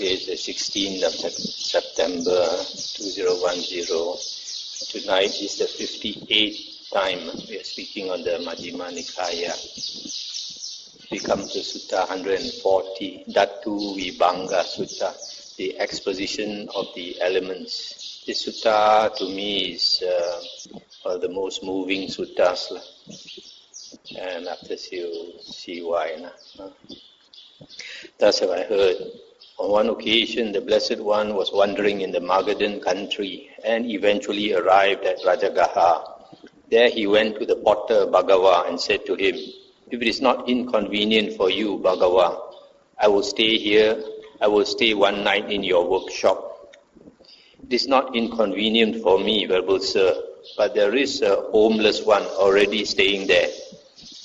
Today is the 16th of September 2010. Tonight is the 58th time we are speaking on the Majjhima Nikaya. We come to Sutta 140, Dhatuvibhanga Sutta, the Exposition of the Elements. This sutta to me is one of the most moving suttas. And after you see why. Thus have I heard. On one occasion, the Blessed One was wandering in the Magadhan country and eventually arrived at Rajagaha. There he went to the potter Bhagava and said to him, "If it is not inconvenient for you, Bhagava, I will stay here. I will stay one night in your workshop." "It is not inconvenient for me, Venerable Sir, but there is a homeless one already staying there.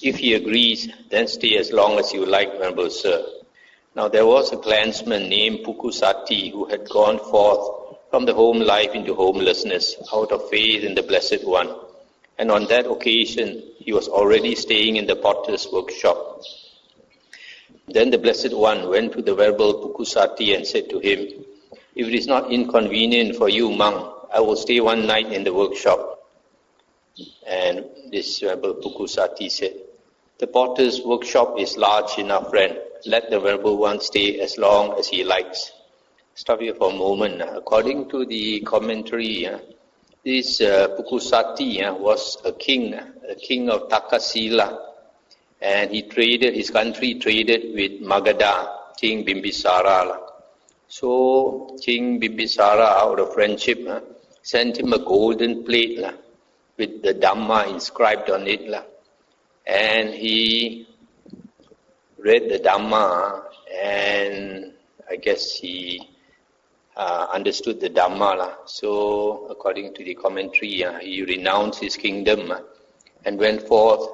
If he agrees, then stay as long as you like, Venerable Sir." Now there was a clansman named Pukusati who had gone forth from the home life into homelessness out of faith in the Blessed One. And on that occasion, he was already staying in the potter's workshop. Then the Blessed One went to the Venerable Pukusati and said to him, "If it is not inconvenient for you, monk, I will stay one night in the workshop." And this Venerable Pukusati said, "The potter's workshop is large enough, friend. Let the Venerable One stay as long as he likes." Stop here for a moment. According to the commentary, this Pukusati was a king of Takasila, and his country traded with Magadha, King Bimbisara. So King Bimbisara, out of friendship, sent him a golden plate with the Dhamma inscribed on it. And he read the Dhamma, and I guess he understood the Dhamma. So, according to the commentary, he renounced his kingdom and went forth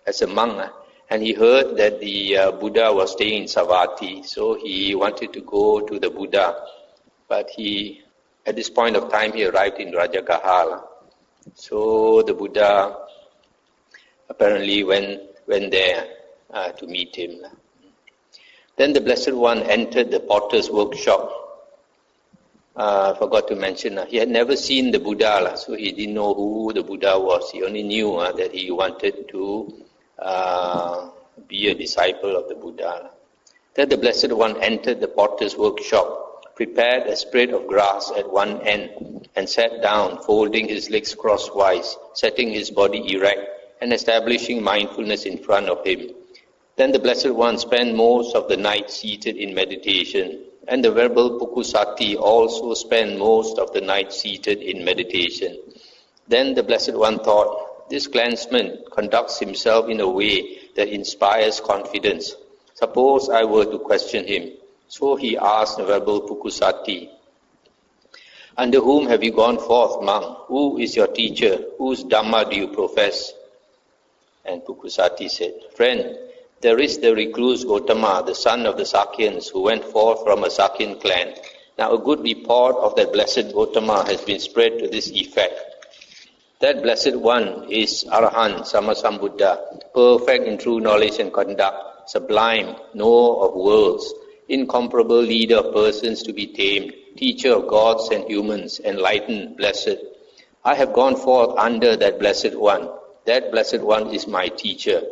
as a monk. And he heard that the Buddha was staying in Savatthi, so he wanted to go to the Buddha. But at this point of time, he arrived in Rajagaha. So the Buddha apparently went there to meet him. Then the Blessed One entered the potter's workshop. I forgot to mention, he had never seen the Buddha, so he didn't know who the Buddha was. He only knew that he wanted to be a disciple of the Buddha. Then the Blessed One entered the potter's workshop, prepared a spread of grass at one end, and sat down, folding his legs crosswise, setting his body erect, and establishing mindfulness in front of him. Then the Blessed One spent most of the night seated in meditation, and the Venerable Pukusati also spent most of the night seated in meditation. Then the Blessed One thought, "This clansman conducts himself in a way that inspires confidence. Suppose I were to question him." So he asked the Venerable Pukusati, "Under whom have you gone forth, monk? Who is your teacher? Whose Dhamma do you profess?" And Pukusati said, "Friend, there is the recluse Gotama, the son of the Sakyans, who went forth from a Sakyan clan. Now a good report of that blessed Gotama has been spread to this effect. That Blessed One is Arahant Sammasambuddha, perfect in true knowledge and conduct, sublime, knower of worlds, incomparable leader of persons to be tamed, teacher of gods and humans, enlightened, blessed. I have gone forth under that Blessed One. That Blessed One is my teacher.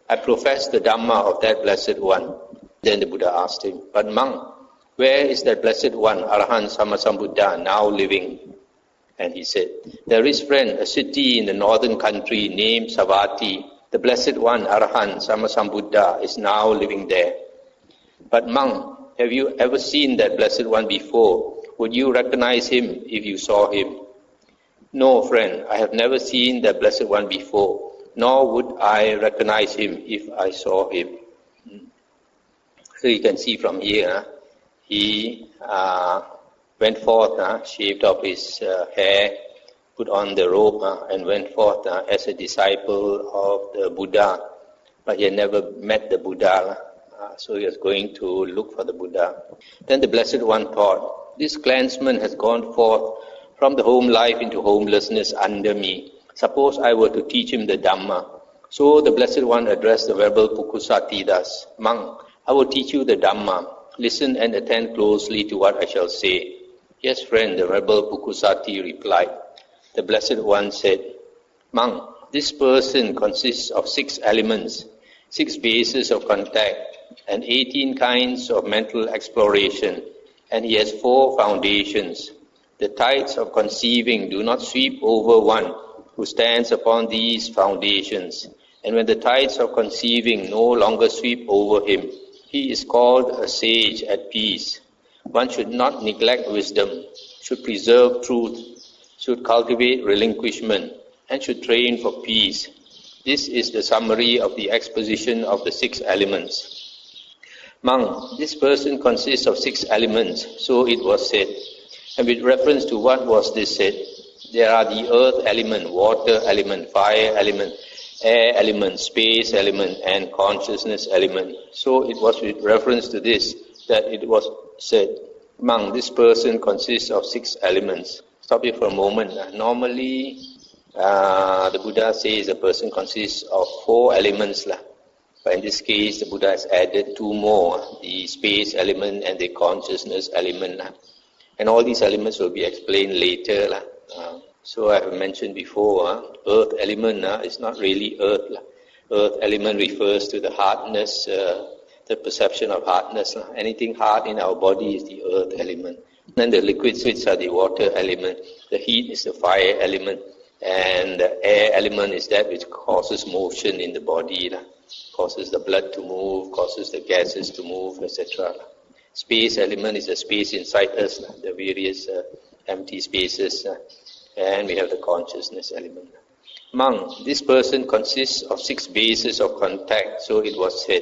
I profess the Dhamma of that Blessed One." Then the Buddha asked him, "But monk, where is that Blessed One, Arahant Sammasambuddha, now living?" And he said, "There is, friend, a city in the northern country named Savatthi. The Blessed One, Arahant Sammasambuddha, is now living there." "But monk, have you ever seen that Blessed One before? Would you recognize him if you saw him?" "No, friend, I have never seen that Blessed One before, nor would I recognize him if I saw him." So you can see from here, he went forth, shaved off his hair, put on the robe, and went forth as a disciple of the Buddha. But he had never met the Buddha, so he was going to look for the Buddha. Then the Blessed One thought, "This clansman has gone forth from the home life into homelessness under me. Suppose I were to teach him the Dhamma." So the Blessed One addressed the Venerable Pukusati thus, "Monk, I will teach you the Dhamma. listen and attend closely to what I shall say. Yes, friend, the rebel Pukusati replied. The Blessed One said, Monk, this person consists of 6 elements, 6 bases of contact, and 18 kinds of mental exploration, and he has 4 foundations. The tides of conceiving do not sweep over one who stands upon these foundations, and when the tides of conceiving no longer sweep over him, he is called a sage at peace. One should not neglect wisdom, should preserve truth, should cultivate relinquishment, and should train for peace. This is the summary of the exposition of the 6 elements. Monk, this person consists of 6 elements, so it was said. And with reference to what was this said, there are the earth element, water element, fire element, air element, space element, and consciousness element. So it was with reference to this that it was said, Monk, this person consists of 6 elements. Stop here for a moment. Normally, the Buddha says a person consists of 4 elements. But in this case, the Buddha has added 2 more, the space element and the consciousness element. And all these elements will be explained later. So I have mentioned before, earth element is not really earth. Earth element refers to the hardness, the perception of hardness. Anything hard in our body is the earth element. Then the liquid switches are the water element. The heat is the fire element. And the air element is that which causes motion in the body, causes the blood to move, causes the gases to move, etc. Space element is the space inside us, the various empty spaces, and we have the consciousness element. Monk, this person consists of 6 bases of contact, so it was said.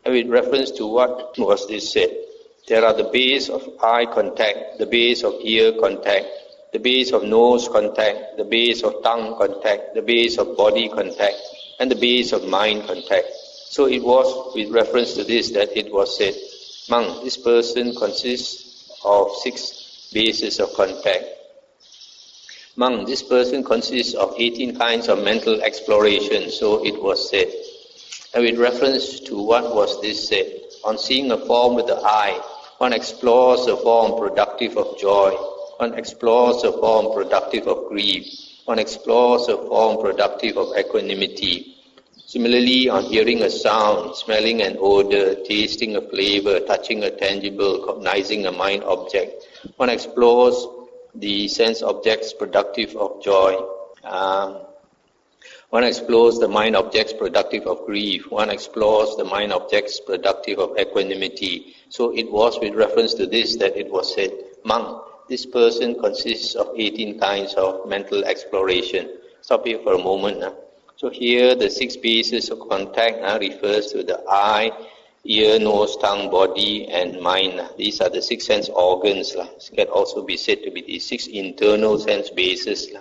And with reference to what was this said, there are the base of eye contact, the base of ear contact, the base of nose contact, the base of tongue contact, the base of body contact, and the base of mind contact. So it was with reference to this that it was said, Monk, this person consists of 6 bases of contact. Monk, this person consists of 18 kinds of mental exploration, so it was said. And with reference to what was this said, on seeing a form with the eye, one explores a form productive of joy, one explores a form productive of grief, one explores a form productive of equanimity. Similarly, on hearing a sound, smelling an odor, tasting a flavor, touching a tangible, cognizing a mind object, one explores the sense objects productive of joy. One explores the mind objects productive of grief. One explores the mind objects productive of equanimity. So it was with reference to this that it was said, Monk, this person consists of 18 kinds of mental exploration. Stop here for a moment. So here the 6 bases of contact refers to the eye, ear, nose, tongue, body, and mind. These are the 6 sense organs. It can also be said to be the 6 internal sense bases.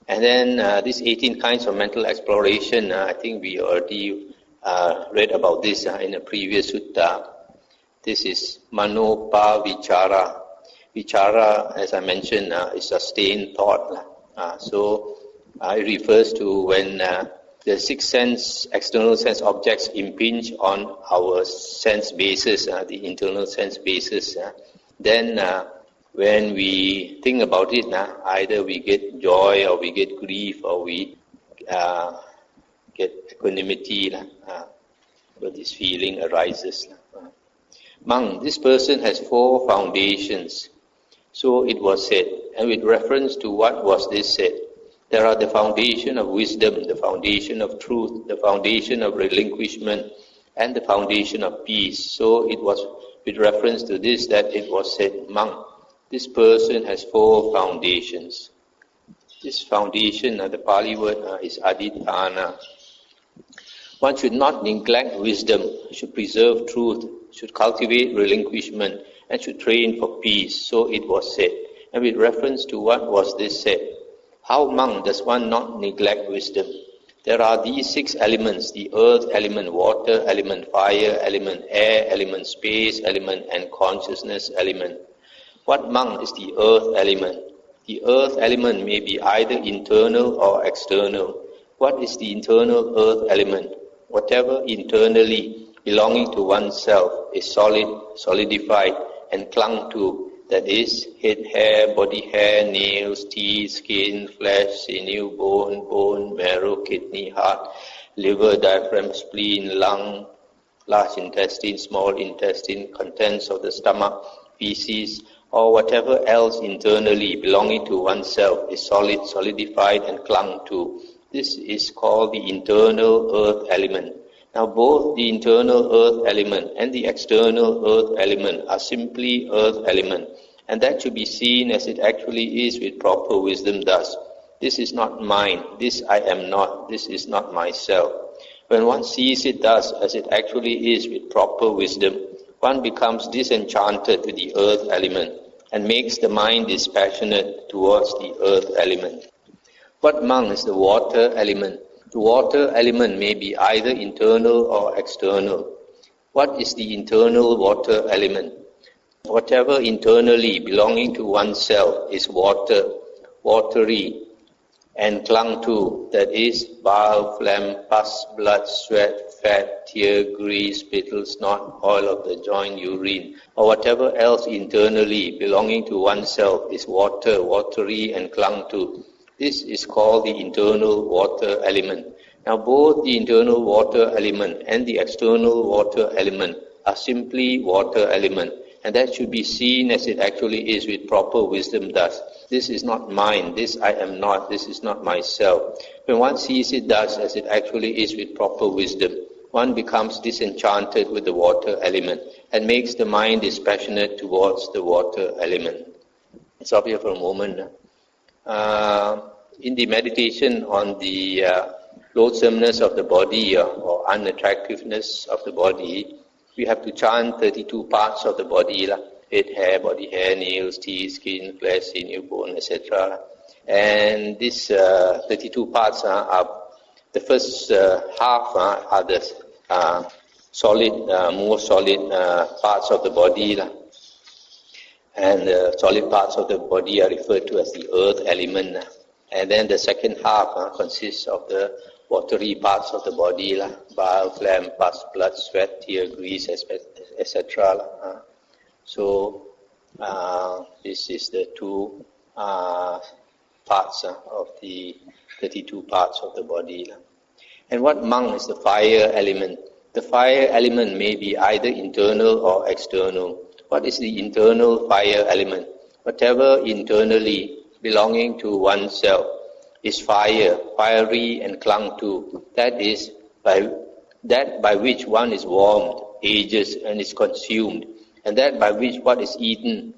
And then these 18 kinds of mental exploration, I think we already read about this in a previous sutta. This is manopa vichara. Vichara, as I mentioned, is sustained thought. So it refers to when the 6 external sense objects impinge on our sense basis, the internal sense basis. Then when we think about it, either we get joy or we get grief or we get equanimity, but this feeling arises. Monk, this person has 4 foundations. So it was said, and with reference to what was this said, there are the foundation of wisdom, the foundation of truth, the foundation of relinquishment, and the foundation of peace. So it was with reference to this that it was said, Monk, this person has 4 foundations. This foundation, the Pali word is aditthana. One should not neglect wisdom, should preserve truth, should cultivate relinquishment, and should train for peace. So it was said. And with reference to what was this said, how, Monk, does one not neglect wisdom? There are these 6 elements, the earth element, water element, fire element, air element, space element, and consciousness element. What, Monk, is the earth element? The earth element may be either internal or external. What is the internal earth element? Whatever internally belonging to oneself is solid, solidified, and clung to, that is, head hair, body hair, nails, teeth, skin, flesh, sinew, bone, marrow, kidney, heart, liver, diaphragm, spleen, lung, large intestine, small intestine, contents of the stomach, feces, or whatever else internally belonging to oneself is solid, solidified, and clung to. This is called the internal earth element. Now both the internal earth element and the external earth element are simply earth element, and that should be seen as it actually is with proper wisdom thus. This is not mine, this I am not, this is not myself. When one sees it thus as it actually is with proper wisdom, one becomes disenchanted with the earth element and makes the mind dispassionate towards the earth element. What among is the water element? The water element may be either internal or external. What is the internal water element? Whatever internally belonging to oneself is water, watery, and clung to, that is, bile, phlegm, pus, blood, sweat, fat, tear, grease, spittle, snot, oil of the joint, urine, or whatever else internally belonging to oneself is water, watery, and clung to. This is called the internal water element. Now both the internal water element and the external water element are simply water element, and that should be seen as it actually is with proper wisdom thus. This is not mine, this I am not, this is not myself. When one sees it thus as it actually is with proper wisdom, one becomes disenchanted with the water element and makes the mind dispassionate towards the water element. Stop here for a moment. In the meditation on the loathsomeness of the body or unattractiveness of the body, we have to chant 32 parts of the body, head, hair, body hair, nails, teeth, skin, flesh, sinew, bone, etc. And these 32 parts are the first half are the solid, more solid parts of the body, and the solid parts of the body are referred to as the earth element. And then the second half consists of the watery parts of the body, bile, phlegm, pus, blood, sweat, tear, grease, etc. So this is the two parts of the 32 parts of the body. And what among is the fire element? The fire element may be either internal or external. What is the internal fire element? Whatever internally belonging to oneself is fire, fiery and clung to. That is, by which one is warmed, ages and is consumed, and that by which what is eaten,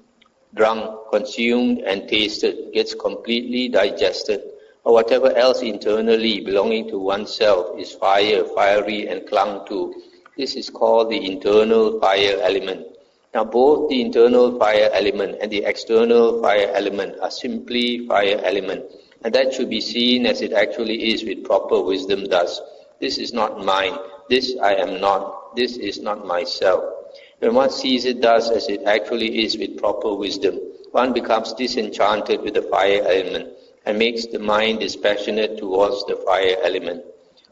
drunk, consumed and tasted gets completely digested, or whatever else internally belonging to oneself is fire, fiery and clung to. This is called the internal fire element. Now both the internal fire element and the external fire element are simply fire element, and that should be seen as it actually is with proper wisdom thus. This is not mine, this I am not, this is not myself. When one sees it thus as it actually is with proper wisdom, one becomes disenchanted with the fire element and makes the mind dispassionate towards the fire element.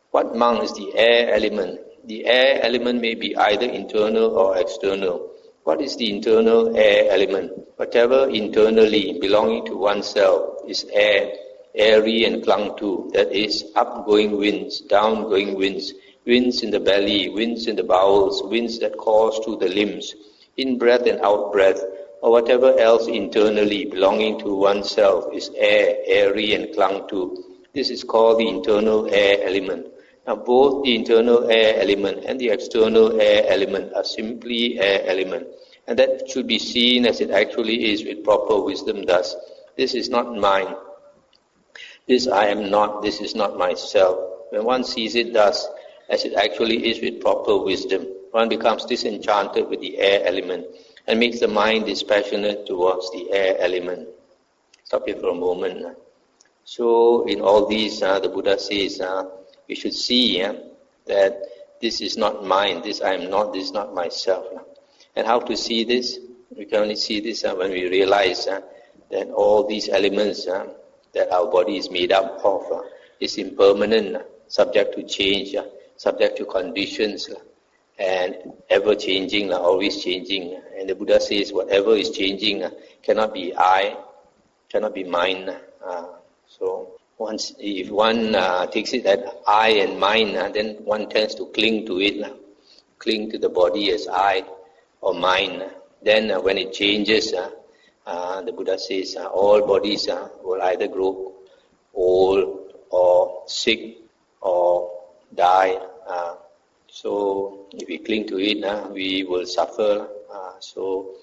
What among is the air element? The air element may be either internal or external. What is the internal air element? Whatever internally belonging to oneself is air, airy and clung to, that is, upgoing winds, downgoing winds, winds in the belly, winds in the bowels, winds that course through the limbs, in-breath and out-breath, or whatever else internally belonging to oneself is air, airy and clung to. This is called the internal air element. Now both the internal air element and the external air element are simply air element, and that should be seen as it actually is with proper wisdom thus. This is not mine, this I am not, this is not myself. When one sees it thus, as it actually is with proper wisdom, one becomes disenchanted with the air element and makes the mind dispassionate towards the air element. Stop here for a moment. So in all these, the Buddha says, we should see that this is not mine, this I am not, this is not myself. And how to see this? We can only see this when we realize that all these elements that our body is made up of is impermanent, subject to change, subject to conditions. and ever changing, always changing. And the Buddha says whatever is changing cannot be I, cannot be mine. So once, if one takes it that I and mine, then one tends to cling to it, cling to the body as I or mine. Then when it changes, the Buddha says all bodies will either grow old or sick or die. So if we cling to it, we will suffer. So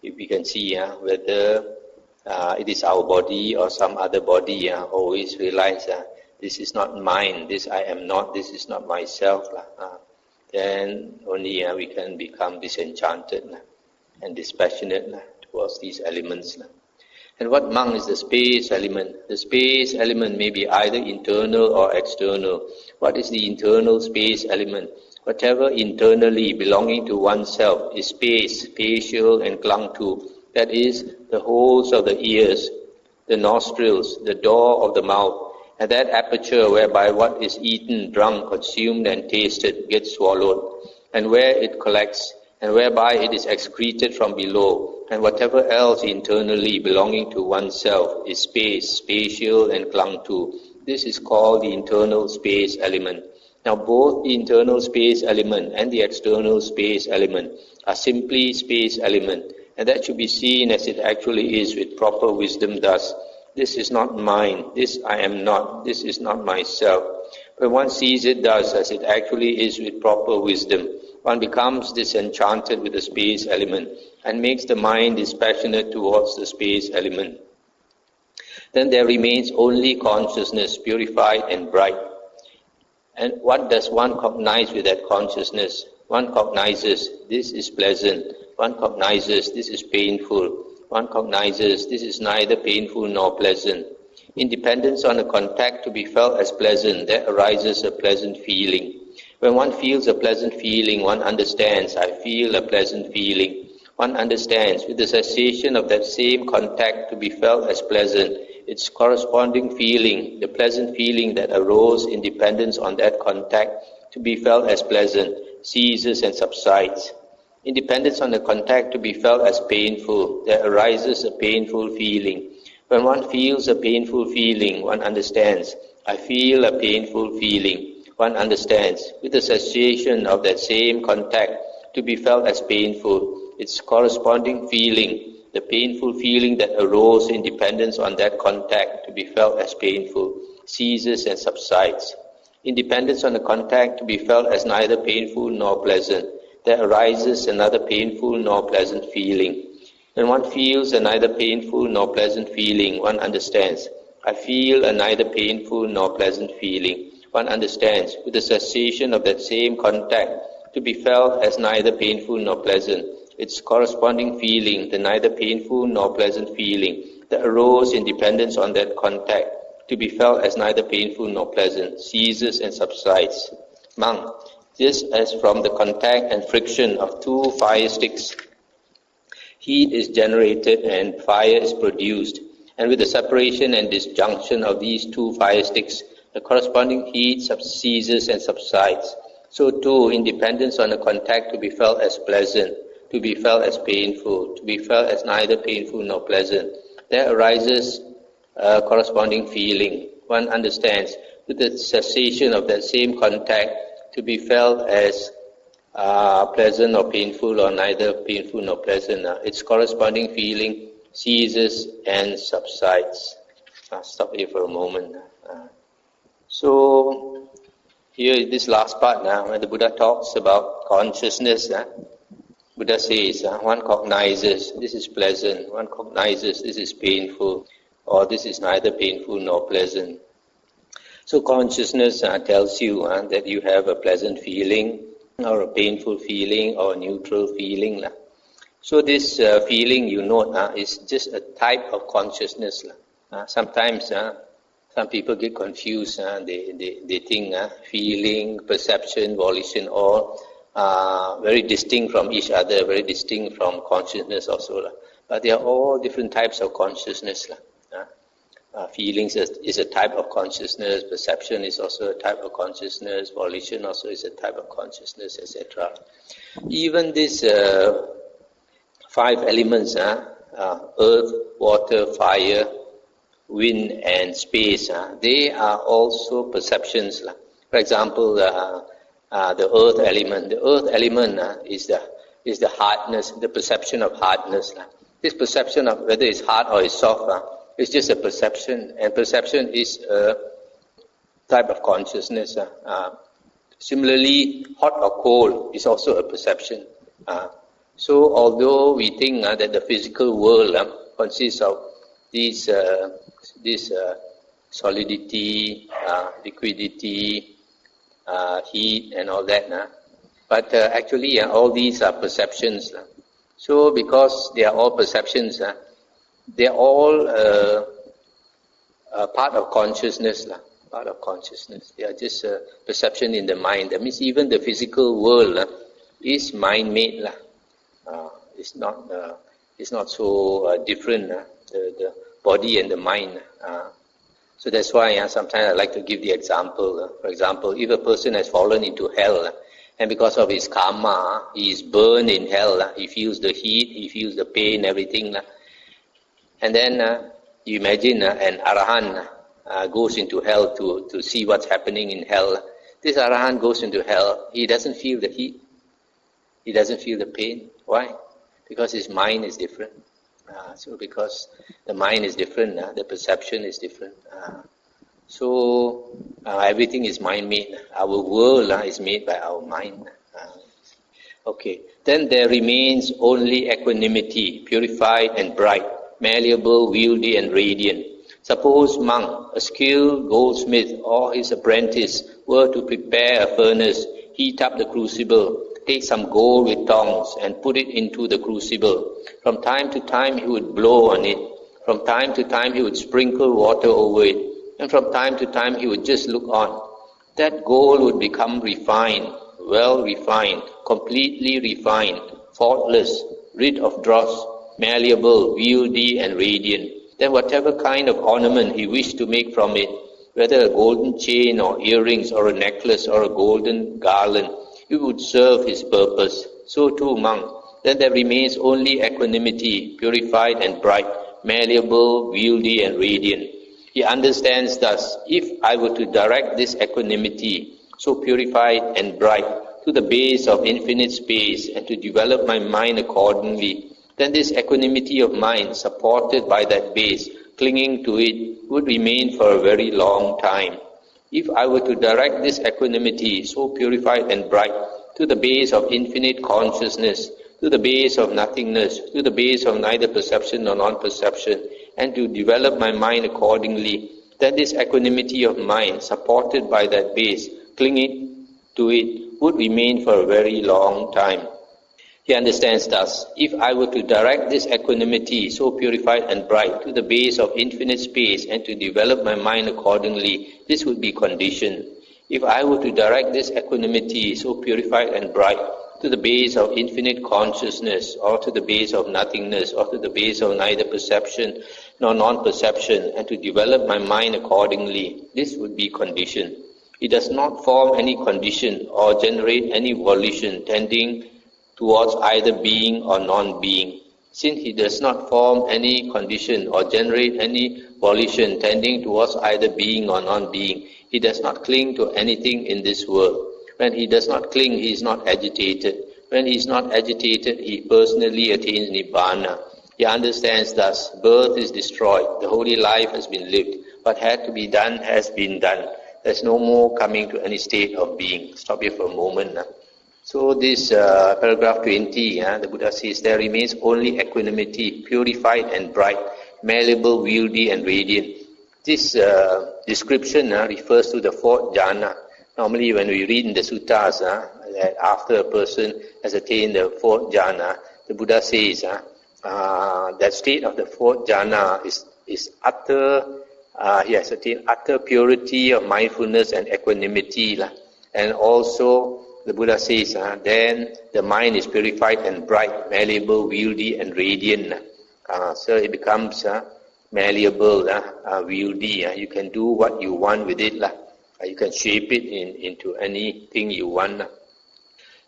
if we can see whether it is our body or some other body, always realize this is not mine, this I am not, this is not myself. Then only we can become disenchanted and dispassionate towards these elements. And what Mang is the space element? The space element may be either internal or external. What is the internal space element? Whatever internally belonging to oneself is space, spatial and clung to. That is the holes of the ears, the nostrils, the door of the mouth, and that aperture whereby what is eaten, drunk, consumed and tasted gets swallowed, and where it collects, and whereby it is excreted from below, and whatever else internally belonging to oneself is space, spatial and clung to. This is called the internal space element. Now both the internal space element and the external space element are simply space element, and that should be seen as it actually is with proper wisdom thus. This is not mine, this I am not, this is not myself. When one sees it thus as it actually is with proper wisdom, one becomes disenchanted with the space element and makes the mind dispassionate towards the space element. Then there remains only consciousness, purified and bright. And what does one cognize with that consciousness? One cognizes this is pleasant. One cognizes this is painful. One cognizes this is neither painful nor pleasant. In dependence on a contact to be felt as pleasant, there arises a pleasant feeling. When one feels a pleasant feeling, one understands, I feel a pleasant feeling. One understands, with the cessation of that same contact to be felt as pleasant, its corresponding feeling, the pleasant feeling that arose in dependence on that contact to be felt as pleasant, ceases and subsides. In dependence on the contact to be felt as painful, there arises a painful feeling. When one feels a painful feeling, one understands, I feel a painful feeling. One understands, with the cessation of that same contact to be felt as painful, its corresponding feeling, the painful feeling that arose in dependence on that contact to be felt as painful, ceases and subsides. In dependence on the contact to be felt as neither painful nor pleasant, there arises another painful nor pleasant feeling. When one feels a neither painful nor pleasant feeling, one understands, I feel a neither painful nor pleasant feeling. One understands, with the cessation of that same contact to be felt as neither painful nor pleasant, its corresponding feeling, the neither painful nor pleasant feeling that arose in dependence on that contact to be felt as neither painful nor pleasant, ceases and subsides. Monk, just as from the contact and friction of two fire sticks, heat is generated and fire is produced, and with the separation and disjunction of these two fire sticks, the corresponding heat ceases and subsides. So too, in dependence on the contact to be felt as pleasant, to be felt as painful, to be felt as neither painful nor pleasant, there arises a corresponding feeling. One understands, with the cessation of that same contact, to be felt as pleasant or painful or neither painful nor pleasant, its corresponding feeling ceases and subsides. I'll stop here for a moment. So here this last part now, when the Buddha talks about consciousness, Buddha says one cognizes this is pleasant, one cognizes this is painful, or this is neither painful nor pleasant. So consciousness tells you that you have a pleasant feeling, or a painful feeling, or a neutral feeling. So this feeling, you know, is just a type of consciousness. Sometimes some people get confused. They think feeling, perception, volition, all very distinct from each other, very distinct from consciousness also. But they are all different types of consciousness. Feelings is a type of consciousness, perception is also a type of consciousness, volition also is a type of consciousness, etc. Even these 5 elements, earth, water, fire, wind and space, they are also perceptions. For example, the earth element. The earth element is the hardness, the perception of hardness. This perception of whether it's hard or it's soft, it's just a perception, and perception is a type of consciousness. Similarly, hot or cold is also a perception. So although we think that the physical world consists of this solidity, liquidity, heat and all that, but actually all these are perceptions. So because they are all perceptions, they are all part of consciousness. Part of consciousness. They are just perception in the mind. That means even the physical world is mind-made. It's not so different. The body and the mind. So that's why sometimes I like to give the example. For example, if a person has fallen into hell, and because of his karma, he is burned in hell. He feels the heat, he feels the pain, everything. And then you imagine an arahant goes into hell to see what's happening in hell. This arahant goes into hell. He doesn't feel the heat. He doesn't feel the pain. Why? Because his mind is different. So because the mind is different, the perception is different. So everything is mind-made. Our world is made by our mind. Okay. Then there remains only equanimity, purified and bright, malleable, wieldy and radiant. Suppose monk, a skilled goldsmith or his apprentice were to prepare a furnace, heat up the crucible, take some gold with tongs and put it into the crucible. From time to time he would blow on it. From time to time he would sprinkle water over it. And from time to time he would just look on. That gold would become refined, well refined, completely refined, faultless, rid of dross, malleable, wieldy and radiant. Then whatever kind of ornament he wished to make from it, whether a golden chain or earrings or a necklace or a golden garland, it would serve his purpose. So too, monk. Then there remains only equanimity, purified and bright, malleable, wieldy and radiant. He understands thus, if I were to direct this equanimity, so purified and bright, to the base of infinite space and to develop my mind accordingly, then this equanimity of mind, supported by that base, clinging to it, would remain for a very long time. If I were to direct this equanimity, so purified and bright, to the base of infinite consciousness, to the base of nothingness, to the base of neither perception nor non-perception, and to develop my mind accordingly, then this equanimity of mind, supported by that base, clinging to it, would remain for a very long time. He understands thus, if I were to direct this equanimity, so purified and bright, to the base of infinite space and to develop my mind accordingly, this would be conditioned. If I were to direct this equanimity, so purified and bright, to the base of infinite consciousness, or to the base of nothingness, or to the base of neither perception nor non-perception, and to develop my mind accordingly, this would be conditioned. It does not form any condition or generate any volition tending towards either being or non-being. Since he does not form any condition or generate any volition tending towards either being or non-being, he does not cling to anything in this world. When he does not cling, he is not agitated. When he is not agitated, he personally attains Nibbana. He understands thus, birth is destroyed, the holy life has been lived, what had to be done has been done. There's no more coming to any state of being. Stop here for a moment. So this paragraph 20, the Buddha says, there remains only equanimity, purified and bright, malleable, wieldy and radiant. This description refers to the 4th jhana. Normally when we read in the suttas, that after a person has attained the 4th jhana, the Buddha says that state of the 4th jhana is utter, he has attained utter purity of mindfulness and equanimity. And also, the Buddha says, then the mind is purified and bright, malleable, wieldy and radiant. So it becomes malleable, wieldy. You can do what you want with it. You can shape it into anything you want.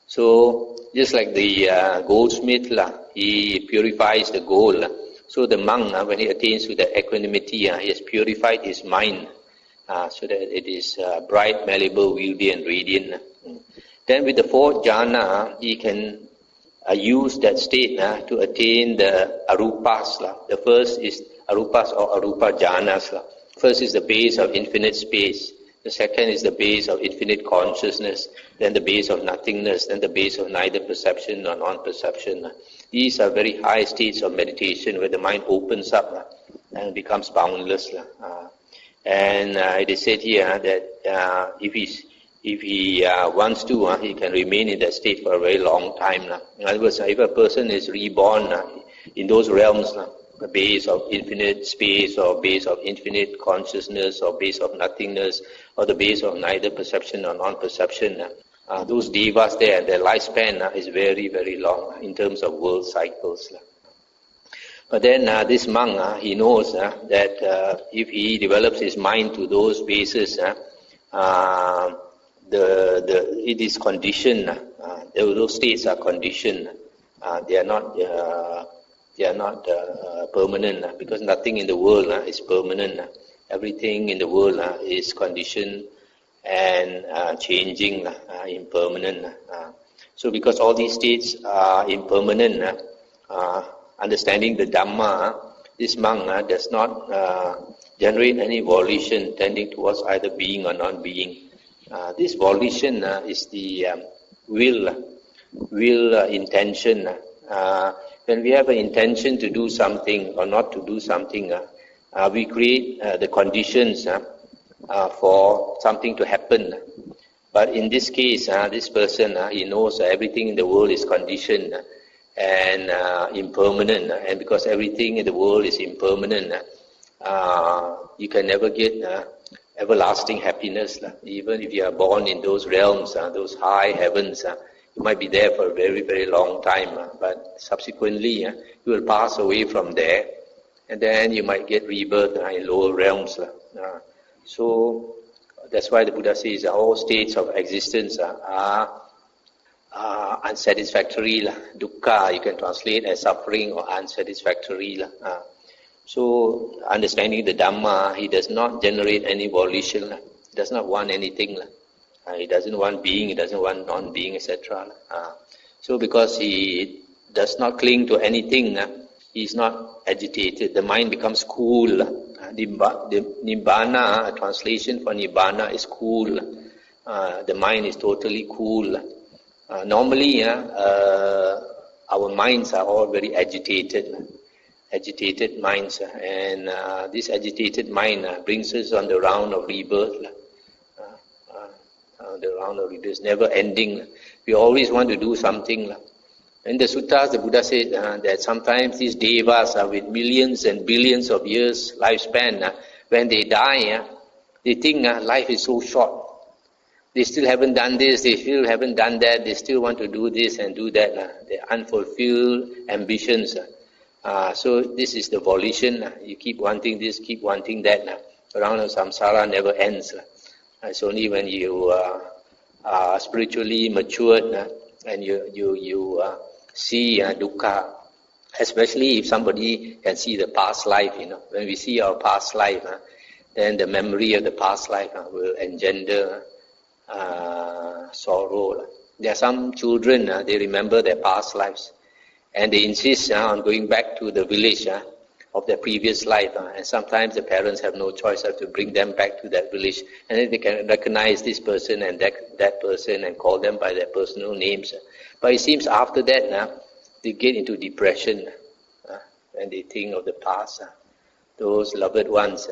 So just like the goldsmith, he purifies the gold. So the monk, when he attains to the equanimity, he has purified his mind so that it is bright, malleable, wieldy, and radiant. Then with the fourth jhana, he can use that state to attain the arupas. The first is arupas or arupa jhanas. First is the base of infinite space. The second is the base of infinite consciousness. Then the base of nothingness. Then the base of neither perception nor non-perception. These are very high states of meditation where the mind opens up and becomes boundless. And it is said here that if he wants to, he can remain in that state for a very long time. In other words, if a person is reborn in those realms, the base of infinite space or base of infinite consciousness or base of nothingness or the base of neither perception or non-perception, those devas there, their lifespan is very, very long in terms of world cycles. But then this monk, he knows that if he develops his mind to those bases, it is conditioned. Those states are conditioned. They are not permanent because nothing in the world is permanent. Everything in the world is conditioned and changing, impermanent. So because all these states are impermanent, understanding the Dhamma, this monk does not generate any volition tending towards either being or non-being. This volition is the will intention. When we have an intention to do something or not to do something, we create the conditions for something to happen. But in this case, this person, he knows everything in the world is conditioned and impermanent. And because everything in the world is impermanent, you can never get everlasting happiness. Even if you are born in those realms, those high heavens, you might be there for a very, very long time, but subsequently you will pass away from there, and then you might get rebirth in lower realms. So that's why the Buddha says all states of existence are unsatisfactory. Dukkha you can translate as suffering or unsatisfactory. So understanding the Dhamma, he does not generate any volition. He does not want anything. He doesn't want being, he doesn't want non-being, etc. So because he does not cling to anything, he is not agitated. The mind becomes cool. Nibbana, a translation for Nibbana is cool. The mind is totally cool. Normally, our minds are all very agitated minds. And this agitated mind brings us on the round of rebirth. The round of rebirth is never ending. We always want to do something. In the suttas, the Buddha said that sometimes these devas are with millions and billions of years lifespan. When they die, they think life is so short. They still haven't done this, they still haven't done that, they still want to do this and do that. They're unfulfilled ambitions. So this is the volition. You keep wanting this, keep wanting that. Around of samsara never ends. It's only when you are spiritually matured and you see dukkha, especially if somebody can see the past life. When we see our past life, then the memory of the past life will engender sorrow. There are some children, they remember their past lives and they insist on going back to the village of their previous life, and sometimes the parents have no choice, have to bring them back to that village, and then they can recognize this person and that person and call them by their personal names. But it seems after that they get into depression when they think of the past. Those loved ones,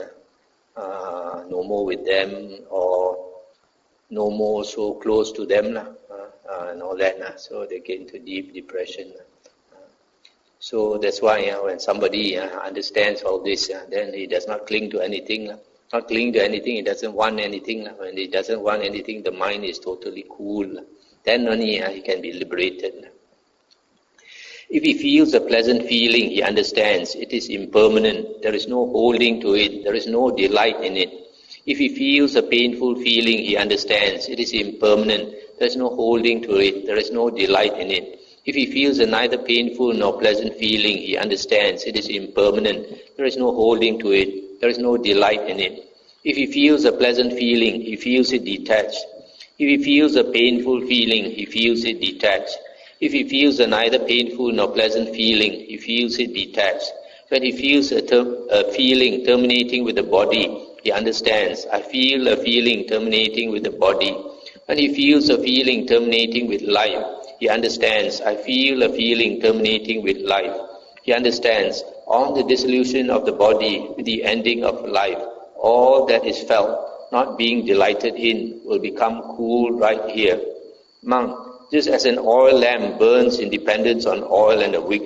no more with them or no more so close to them and all that. So they get into deep depression. So that's why when somebody understands all this, then he does not cling to anything. Not cling to anything, he doesn't want anything. When he doesn't want anything, the mind is totally cool. Then only he can be liberated. If he feels a pleasant feeling, he understands it is impermanent. There is no holding to it. There is no delight in it. If he feels a painful feeling, he understands it is impermanent. There is no holding to it. There is no delight in it. If he feels a neither painful nor pleasant feeling, he understands it is impermanent. There is no holding to it. There is no delight in it. If he feels a pleasant feeling, he feels it detached. If he feels a painful feeling, he feels it detached. If he feels a neither painful nor pleasant feeling, he feels it detached. When he feels a feeling terminating with the body, he understands, I feel a feeling terminating with the body. When he feels a feeling terminating with life, he understands, I feel a feeling terminating with life. He understands, on the dissolution of the body, with the ending of life, all that is felt, not being delighted in, will become cool right here. Monk, just as an oil lamp burns in dependence on oil and a wick,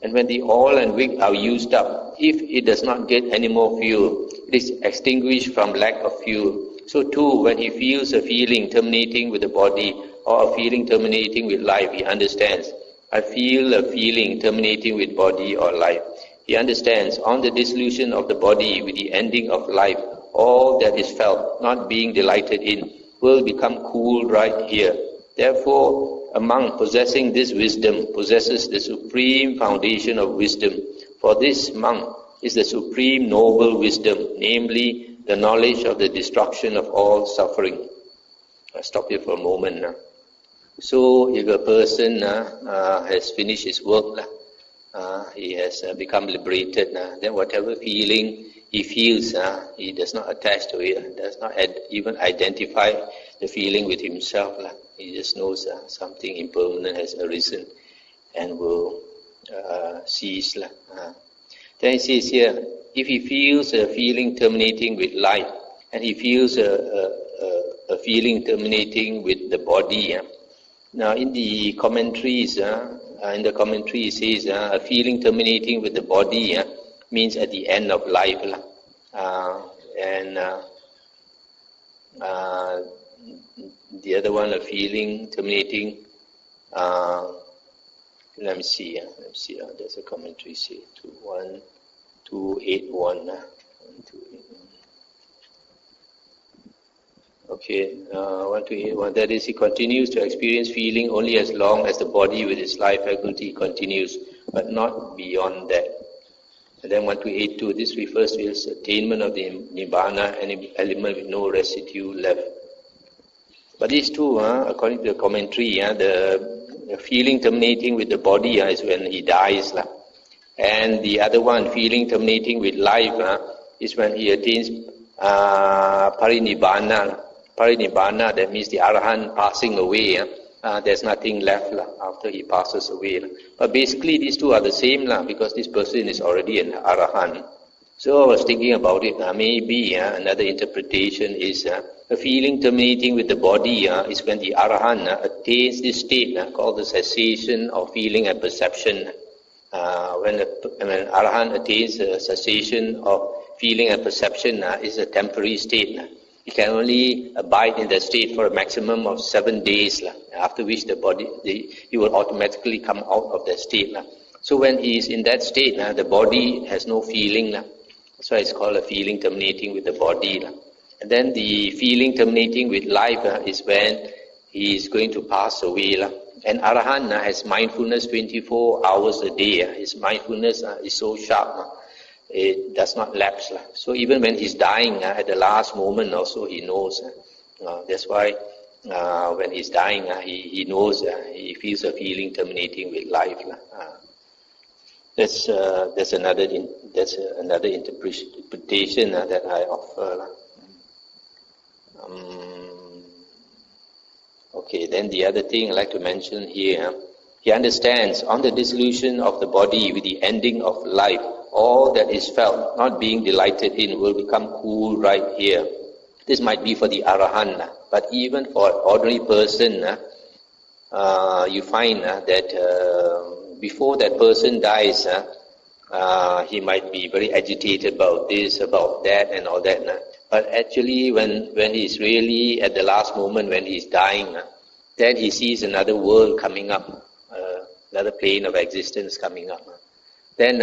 and when the oil and wick are used up, if it does not get any more fuel, it is extinguished from lack of fuel. So too, when he feels a feeling terminating with the body or a feeling terminating with life, he understands, I feel a feeling terminating with body or life. He understands, on the dissolution of the body with the ending of life, all that is felt, not being delighted in, will become cool right here. Therefore, a monk possessing this wisdom possesses the supreme foundation of wisdom. For this monk is the supreme noble wisdom, namely the knowledge of the destruction of all suffering. I'll stop here for a moment now. So, if a person has finished his work, he has become liberated, then whatever feeling he feels, he does not attach to it, does not even identify the feeling with himself. He just knows something impermanent has arisen and will cease. Then he says here, if he feels a feeling terminating with life, and he feels a feeling terminating with the body. Now in the commentaries, it says a feeling terminating with the body means at the end of life. And the other one, a feeling terminating, let me see, there's a commentary, say, 1281. Okay, 1281, that is, he continues to experience feeling only as long as the body with its life faculty continues, but not beyond that. And then 1282, this refers to his attainment of the Nibbana, an element with no residue left. But these two, according to the commentary, the feeling terminating with the body is when he dies. And the other one, feeling terminating with life, is when he attains parinibbana. Parinibbana, that means the Arahant passing away. There's nothing left after he passes away. But basically these two are the same because this person is already an Arahant. So I was thinking about it. Maybe another interpretation is a feeling terminating with the body is when the Arahant attains this state called the cessation of feeling and perception. When an Arahant attains a cessation of feeling and perception, is a temporary state. He can only abide in that state for a maximum of 7 days, after which he will automatically come out of that state. So when he is in that state, the body has no feeling. That's why it's called a feeling terminating with the body. And then the feeling terminating with life is when he is going to pass away. And Arahant has mindfulness 24 hours a day. His mindfulness is so sharp. It does not lapse. So even when he's dying, at the last moment also he knows. That's why when he's dying, he knows, he feels a feeling terminating with life. That's another interpretation that I offer. Okay, then the other thing I'd like to mention here, he understands on the dissolution of the body with the ending of life, all that is felt, not being delighted in, will become cool right here. This might be for the Arahant, but even for an ordinary person, you find that before that person dies, he might be very agitated about this, about that, and all that. But actually, when he's really at the last moment, when he's dying, then he sees another world coming up, another plane of existence coming up. Then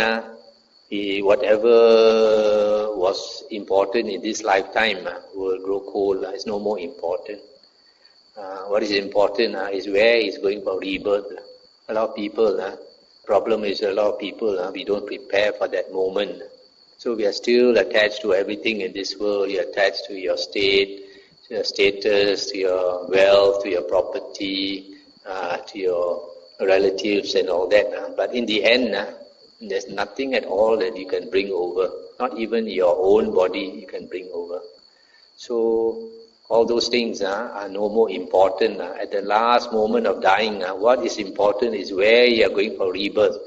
whatever was important in this lifetime will grow cold. It's no more important. What is important is where he's going for rebirth. A lot of people, problem is a lot of people, we don't prepare for that moment. So we are still attached to everything in this world. You're attached to your state, to your status, to your wealth, to your property, to your relatives and all that. But in the end, there's nothing at all that you can bring over. Not even your own body you can bring over. So all those things are no more important. At the last moment of dying, what is important is where you are going for rebirth.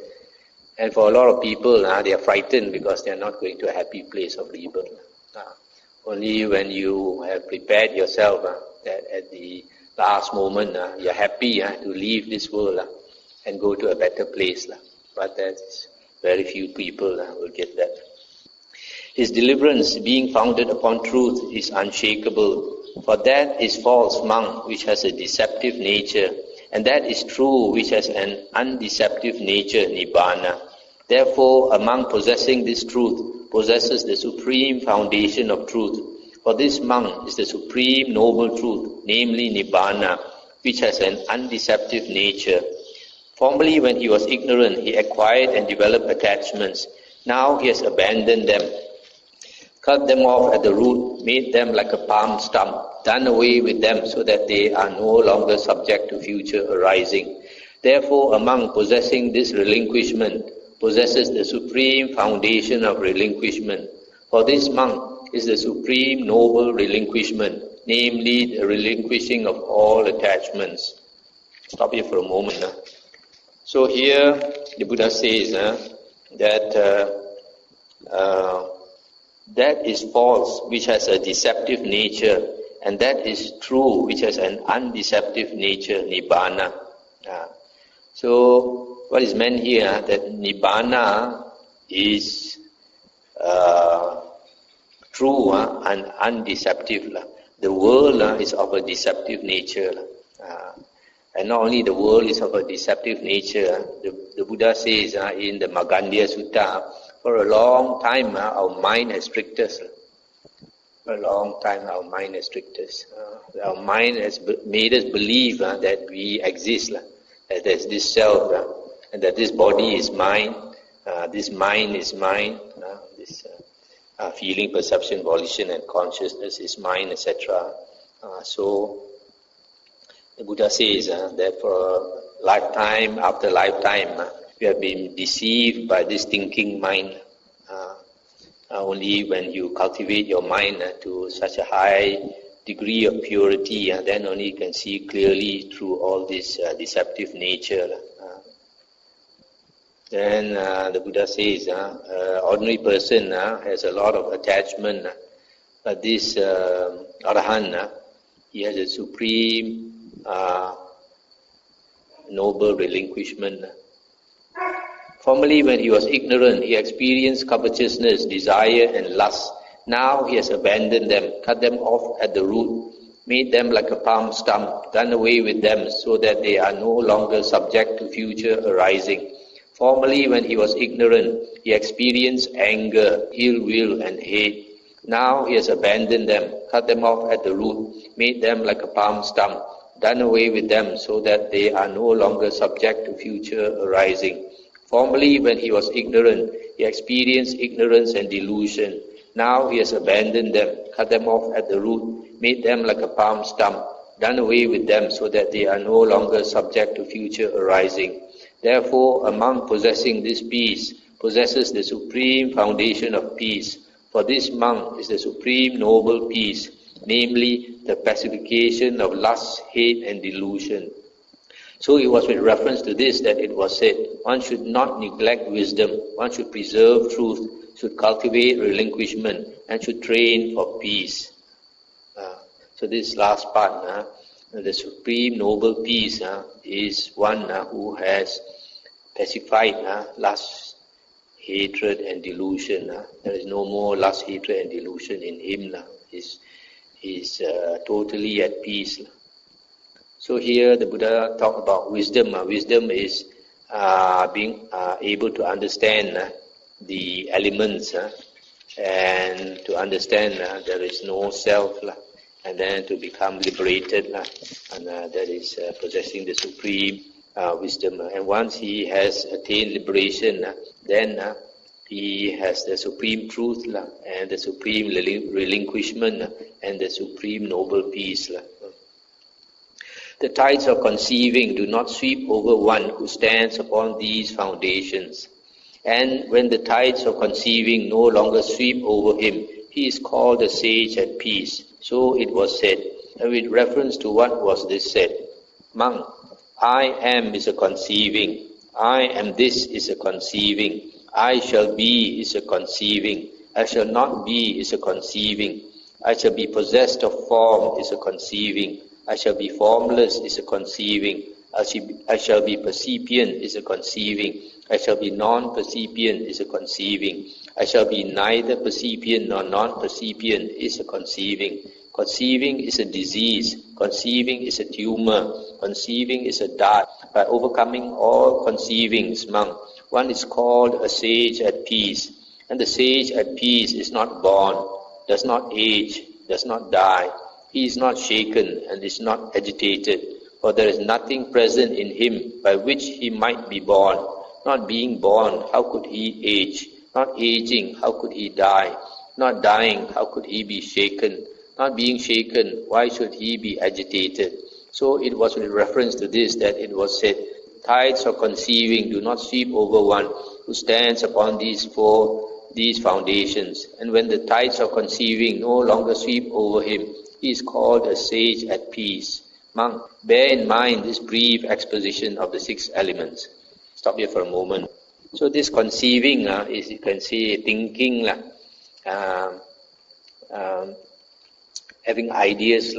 And for a lot of people, they are frightened because they are not going to a happy place of rebirth. Only when you have prepared yourself that at the last moment you are happy to leave this world and go to a better place. But that's very few people will get that. His deliverance, being founded upon truth, is unshakable. For that is false monk, which has a deceptive nature, and that is true, which has an undeceptive nature, nibbana. Therefore, a monk possessing this truth possesses the supreme foundation of truth. For this monk is the supreme noble truth, namely nibbana, which has an undeceptive nature. Formerly, when he was ignorant, he acquired and developed attachments. Now he has abandoned them, cut them off at the root, made them like a palm stump, done away with them so that they are no longer subject to future arising. Therefore, a monk possessing this relinquishment possesses the supreme foundation of relinquishment. For this monk is the supreme noble relinquishment, namely the relinquishing of all attachments. Stop here for a moment. So here the Buddha says that that is false, which has a deceptive nature, and that is true, which has an undeceptive nature, nibbana. So what is meant here, that nibbana is true and undeceptive. The world is of a deceptive nature. And not only the world is of a deceptive nature, the Buddha says in the Magandhya Sutta, for a long time our mind has tricked us. For a long time our mind has tricked us. Our mind has made us believe that we exist, that there's this self, and that this body is mine, this mind is mine, this feeling, perception, volition and consciousness is mine, etc. So the Buddha says that for lifetime after lifetime, we have been deceived by this thinking mind. Only when you cultivate your mind to such a high degree of purity, then only you can see clearly through all this deceptive nature. Then the Buddha says, ordinary person has a lot of attachment, but this Arahant, he has a supreme noble relinquishment. Formerly, when he was ignorant, he experienced covetousness, desire and lust. Now he has abandoned them, cut them off at the root, made them like a palm stump, done away with them so that they are no longer subject to future arising. Formerly, when he was ignorant, he experienced anger, ill will and hate. Now he has abandoned them, cut them off at the root, made them like a palm stump, done away with them so that they are no longer subject to future arising. Formerly, when he was ignorant, he experienced ignorance and delusion. Now he has abandoned them, cut them off at the root, made them like a palm stump, done away with them so that they are no longer subject to future arising. Therefore, a monk possessing this peace possesses the supreme foundation of peace. For this monk is the supreme noble peace, namely the pacification of lust, hate and delusion. So it was with reference to this that it was said, one should not neglect wisdom, one should preserve truth, should cultivate relinquishment, and should train for peace. So this last part, the supreme noble peace is one who has pacified lust, hatred and delusion. There is no more lust, hatred and delusion in him. He's totally at peace. So here the Buddha talked about wisdom. Wisdom is being able to understand the elements and to understand there is no self, and then to become liberated, and that is possessing the supreme wisdom. And once he has attained liberation, then he has the supreme truth and the supreme relinquishment and the supreme noble peace. The tides of conceiving do not sweep over one who stands upon these foundations. And when the tides of conceiving no longer sweep over him, he is called a sage at peace. So it was said. And with reference to what was this said? Monk, I am is a conceiving. I am this is a conceiving. I shall be is a conceiving. I shall not be is a conceiving. I shall be possessed of form is a conceiving. I shall be formless is a conceiving. I shall be percipient is a conceiving. I shall be non-percipient is a conceiving. I shall be neither percipient nor non-percipient is a conceiving. Conceiving is a disease. Conceiving is a tumor. Conceiving is a dart. By overcoming all conceivings, monk, one is called a sage at peace. And the sage at peace is not born, does not age, does not die. He is not shaken and is not agitated, for there is nothing present in him by which he might be born. Not being born, how could he age? Not aging, how could he die? Not dying, how could he be shaken? Not being shaken, why should he be agitated? So it was with reference to this that it was said, tides of conceiving do not sweep over one who stands upon these foundations. And when the tides of conceiving no longer sweep over him, he is called a sage at peace. Monk, bear in mind this brief exposition of the 6 elements. Stop here for a moment. So this conceiving is, you can say, thinking, having ideas.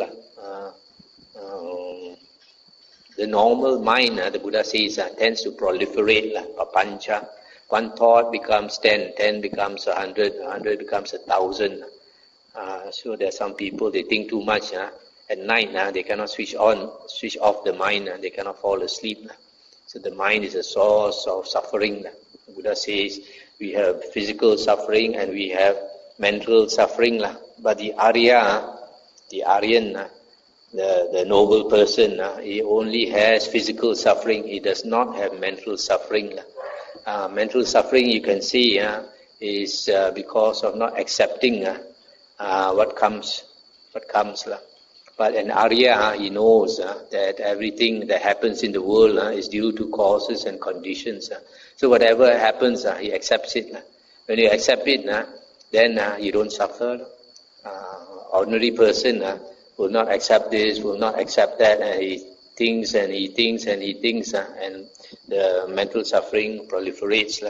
The normal mind, the Buddha says, tends to proliferate, papancha. One thought becomes 10, 10 becomes 100, 100 becomes 1,000. So there are some people, they think too much. At night, they cannot switch off the mind, they cannot fall asleep. So the mind is a source of suffering. The Buddha says we have physical suffering and we have mental suffering. But the Arya, the Aryan, the noble person, he only has physical suffering. He does not have mental suffering. Mental suffering, you can see, is because of not accepting what comes. But an Arya, he knows that everything that happens in the world is due to causes and conditions. So whatever happens, he accepts it. When you accept it, then you don't suffer. Ordinary person will not accept this, will not accept that, and he thinks and he thinks and he thinks, and the mental suffering proliferates.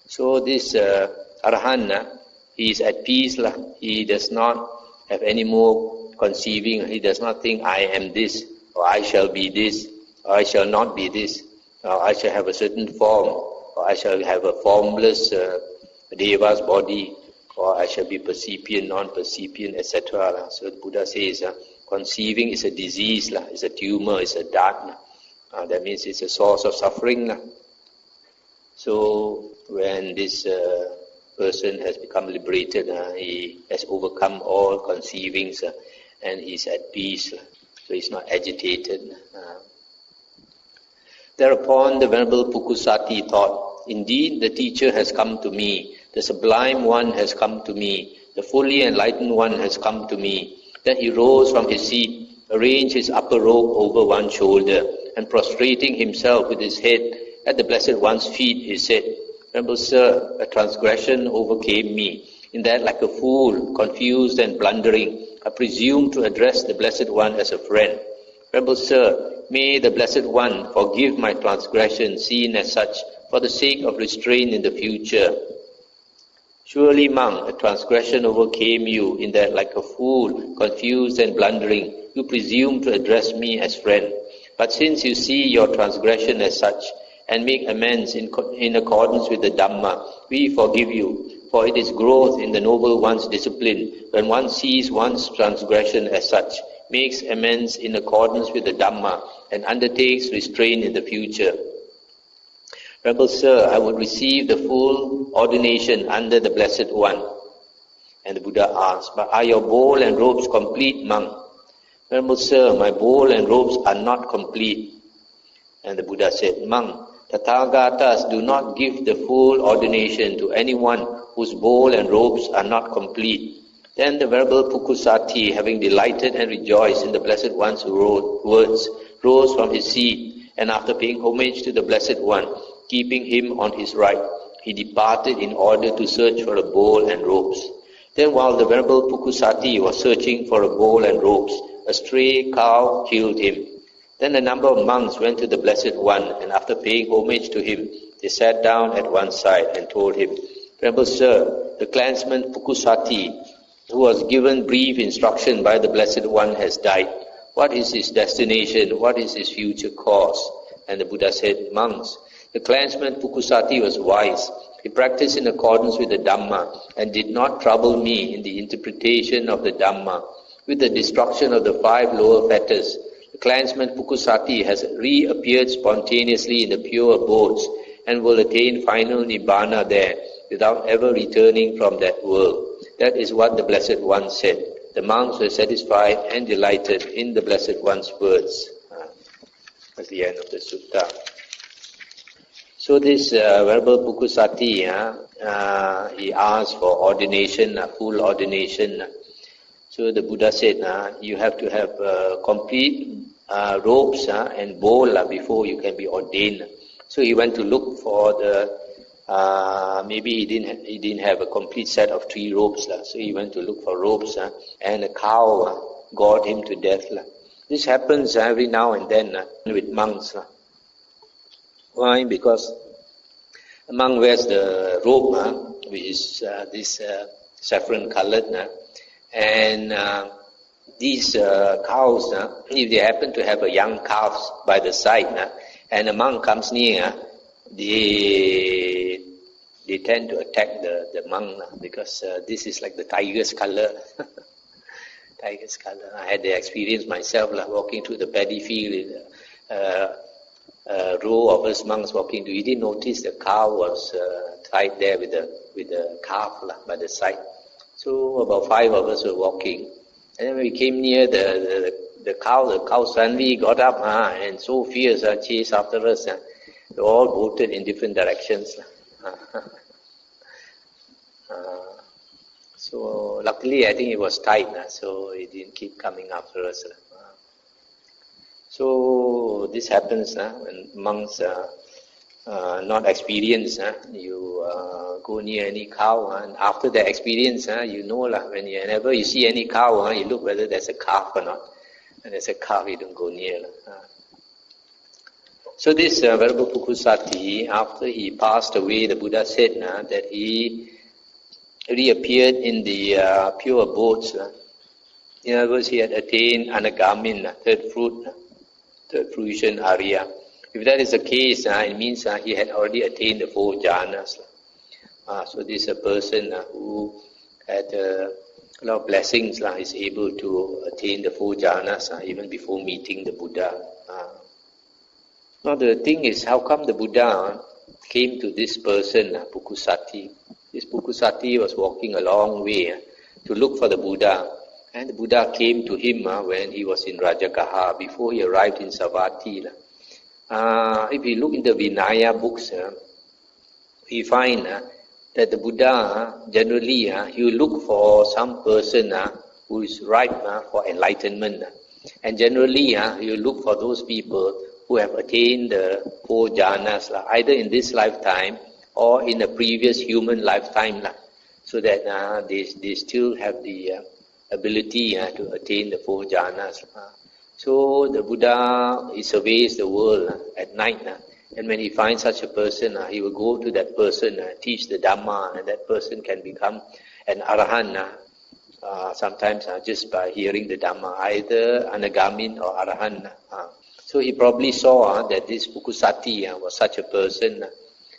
So this Arahant, he is at peace. He does not have any more conceiving. He does not think, I am this, or I shall be this, or I shall not be this, or I shall have a certain form, or I shall have a formless deva's body, or I shall be percipient, non-percipient, etc. So the Buddha says, conceiving is a disease, is a tumor, is a dart. That means it's a source of suffering. So when this person has become liberated, he has overcome all conceivings, and he's at peace, so he's not agitated. Thereupon the Venerable Pukusati thought, indeed the teacher has come to me, the sublime one has come to me, the fully enlightened one has come to me. Then he rose from his seat, arranged his upper robe over one shoulder, and prostrating himself with his head at the Blessed One's feet, he said, Venerable Sir, a transgression overcame me, in that like a fool, confused and blundering, I presumed to address the Blessed One as a friend. Venerable Sir, may the Blessed One forgive my transgression, seen as such, for the sake of restraint in the future. Surely, monk, a transgression overcame you, in that like a fool, confused and blundering, you presume to address me as friend. But since you see your transgression as such, and make amends in accordance with the Dhamma, we forgive you, for it is growth in the Noble One's discipline, when one sees one's transgression as such, makes amends in accordance with the Dhamma, and undertakes restraint in the future. Venerable Sir, I would receive the full ordination under the Blessed One. And the Buddha asked, but are your bowl and robes complete, monk? Venerable Sir, my bowl and robes are not complete. And the Buddha said, monk, Tathagatas do not give the full ordination to anyone whose bowl and robes are not complete. Then the Venerable Pukusati, having delighted and rejoiced in the Blessed One's words, rose from his seat, and after paying homage to the Blessed One, keeping him on his right, he departed in order to search for a bowl and robes. Then while the Venerable Pukusati was searching for a bowl and robes, a stray cow killed him. Then a number of monks went to the Blessed One, and after paying homage to him, they sat down at one side and told him, Venerable Sir, the clansman Pukusati, who was given brief instruction by the Blessed One, has died. What is his destination? What is his future course? And the Buddha said, monks, the clansman Pukusati was wise. He practiced in accordance with the Dhamma and did not trouble me in the interpretation of the Dhamma. With the destruction of the 5 lower fetters, the clansman Pukusati has reappeared spontaneously in the pure abodes and will attain final Nibbana there without ever returning from that world. That is what the Blessed One said. The monks were satisfied and delighted in the Blessed One's words. That's the end of the sutta. So this Venerable Pukusati, he asked for ordination, full ordination. So the Buddha said, you have to have complete robes and bowl before you can be ordained. So he went to look for the, maybe he didn't have a complete set of 3 robes. So he went to look for robes and a cow gored him to death. This happens every now and then with monks. Why? Because a monk wears the robe, which is this saffron colored, and these cows, if they happen to have a young calf by the side, and a monk comes near, they tend to attack the monk because this is like the tiger's color. Tiger's color. I had the experience myself, walking through the paddy field. A row of us monks walking to, he didn't notice the cow was tied there with the calf by the side. So about 5 of us were walking, and then when we came near the cow suddenly got up and so fierce, chased after us. They all bolted in different directions. So luckily I think it was tight, so it didn't keep coming after us. So this happens when monks not experienced. You go near any cow, and after that experience, you know whenever you see any cow, you look whether there's a calf or not. And there's a calf, you don't go near. So this Venerable Pukusati, after he passed away, the Buddha said that he reappeared in the pure abodes. In other words, he had attained Anagamin, third fruition Arya. If that is the case, it means he had already attained the 4 jhanas. So this is a person who had a lot of blessings, is able to attain the 4 jhanas even before meeting the Buddha. Now the thing is, how come the Buddha came to this person, Pukusati? This Pukusati was walking a long way to look for the Buddha. And the Buddha came to him when he was in Rajagaha, before he arrived in Savatthi. If you look in the Vinaya books, we find that the Buddha generally he will look for some person who is ripe for enlightenment. And generally he will look for those people who have attained the 4 jhanas, either in this lifetime or in a previous human lifetime, so that they still have the ability to attain the 4 jhanas. So the Buddha, he surveys the world at night, and when he finds such a person, he will go to that person, teach the Dhamma, and that person can become an Arahant, sometimes just by hearing the Dhamma, either Anagamin or Arahant. So he probably saw that this Pukusati was such a person,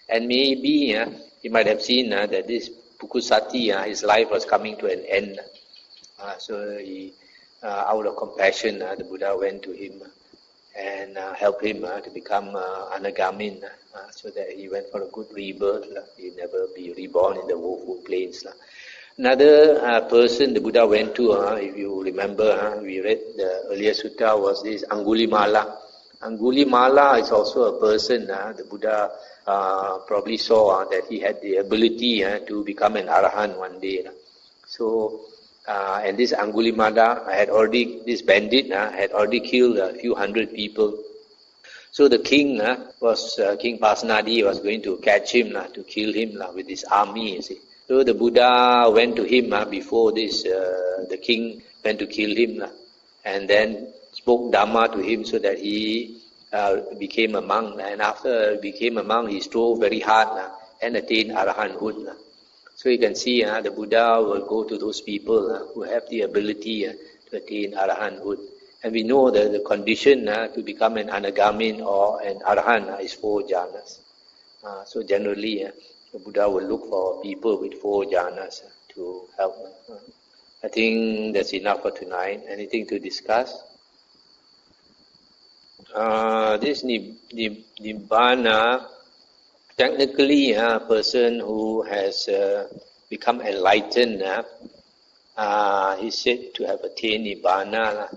and maybe he might have seen that this Pukusati, his life was coming to an end. So he, out of compassion, the Buddha went to him. and help him to become anagamin, so that he went for a good rebirth. He'll never be reborn in the woeful plains. Another person the Buddha went to, if you remember, we read the earlier sutta, was this Angulimala. Angulimala is also a person the Buddha probably saw that he had the ability to become an arahant one day. So, and this Angulimala this bandit had already killed a few hundred people. So the king King Pasenadi was going to catch him, to kill him with his army, you see. So the Buddha went to him before this, the king went to kill him, and then spoke Dhamma to him so that he became a monk. And after he became a monk, he strove very hard and attained arahanthood. So you can see the Buddha will go to those people who have the ability to attain arahanthood. And we know that the condition to become an anagamin or an arahant is 4 jhanas. So generally, the Buddha will look for people with 4 jhanas to help. I think that's enough for tonight. Anything to discuss? This Nibbana, technically a person who has become enlightened is said to have attained Nibbana.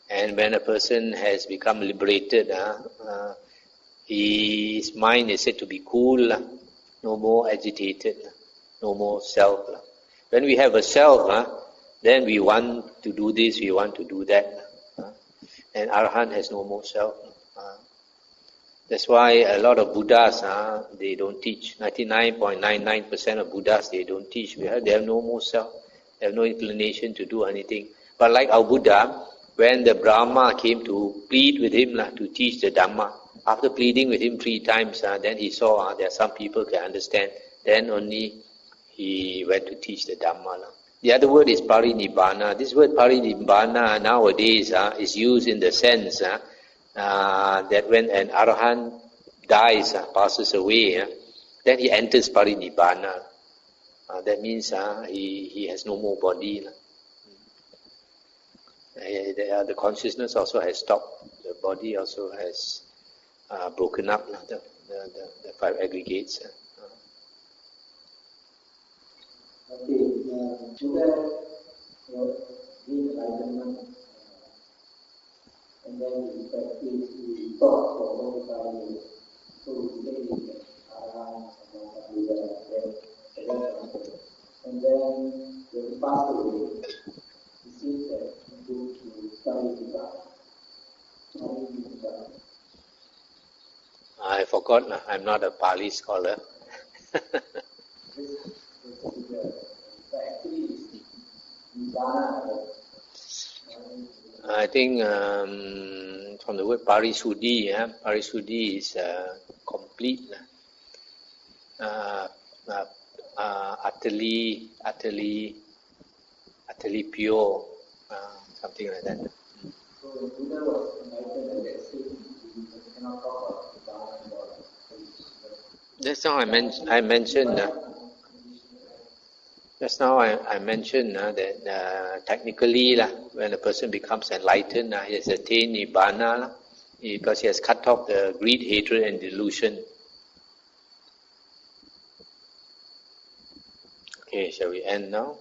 And when a person has become liberated, his mind is said to be cool, no more agitated, no more self. When we have a self, then we want to do this, we want to do that. And Arahant has no more self. That's why a lot of Buddhas, they don't teach. 99.99% of Buddhas, they don't teach. They have no more self. They have no inclination to do anything. But like our Buddha, when the Brahma came to plead with him to teach the Dhamma, after pleading with him 3 times, then he saw there are some people can understand. Then only he went to teach the Dhamma. The other word is parinibbana. This word parinibbana nowadays is used in the sense that when an arahant dies, passes away, then he enters parinibbana. That means he has no more body. The consciousness also has stopped. The body also has broken up, the 5 aggregates. And then we practice, we talk for more time, so we say around and then when we pass away, we see that we go to study Dhatuvibhanga. I forgot, I'm not a Pali scholar. I think from the word parisuddhi, parisuddhi is complete, utterly pure, something like that. So Buddha was enlightened at that stage, we cannot talk about Dhamma. That's how I mentioned. Just now I mentioned that technically when a person becomes enlightened, he has attained Nibbana because he has cut off the greed, hatred and delusion. Okay, shall we end now?